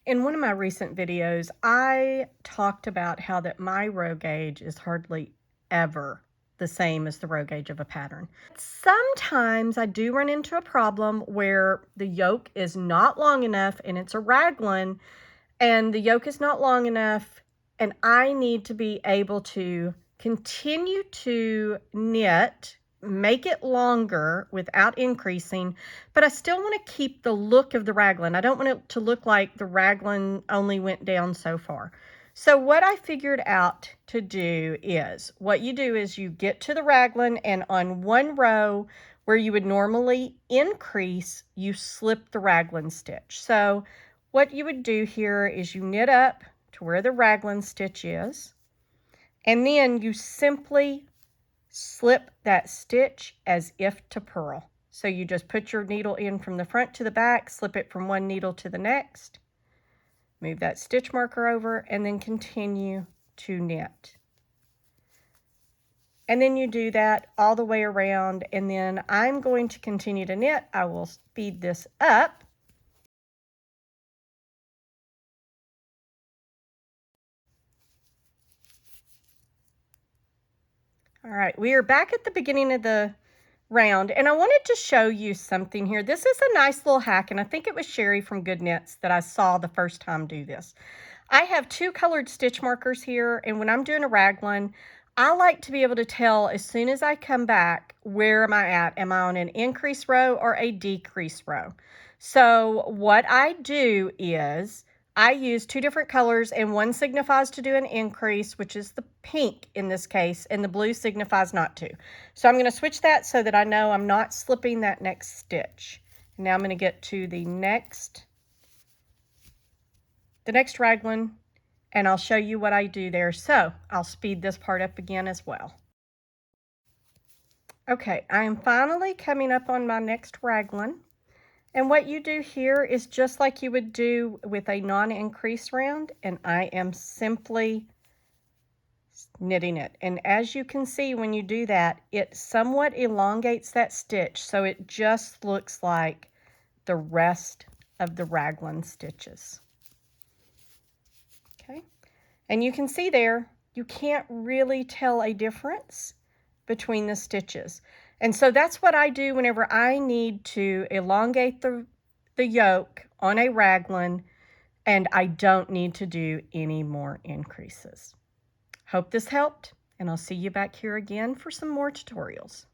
In one of my recent videos, I talked about how that my row gauge is hardly ever the same as the row gauge of a pattern. Sometimes I do run into a problem where the yoke is not long enough and it's a raglan and the yoke is not long enough and I need to be able to continue to knit, make it longer without increasing, but I still want to keep the look of the raglan. I don't want it to look like the raglan only went down so far. So what I figured out to do is, what you do is you get to the raglan and on one row where you would normally increase, you slip the raglan stitch. So what you would do here is you knit up to where the raglan stitch is, and then you simply slip that stitch as if to purl. So you just put your needle in from the front to the back, slip it from one needle to the next, move that stitch marker over, and then continue to knit. And then you do that all the way around, and then I'm going to continue to knit. I will speed this up. All right, we are back at the beginning of the round, and I wanted to show you something here. This is a nice little hack, and I think it was Sherry from Good Knits that I saw the first time do this. I have two colored stitch markers here, and when I'm doing a raglan, I like to be able to tell as soon as I come back, where am I at? Am I on an increase row or a decrease row? So what I do is I use two different colors, and one signifies to do an increase, which is the pink in this case, and the blue signifies not to. So I'm going to switch that so that I know I'm not slipping that next stitch. Now I'm going to get to the next raglan, and I'll show you what I do there. So I'll speed this part up again as well. Okay, I am finally coming up on my next raglan. And what you do here is just like you would do with a non-increase round, and I am simply knitting it. And as you can see, when you do that, it somewhat elongates that stitch, so it just looks like the rest of the raglan stitches. Okay, and you can see there, you can't really tell a difference between the stitches. And so that's what I do whenever I need to elongate the yoke on a raglan and I don't need to do any more increases. Hope this helped, and I'll see you back here again for some more tutorials.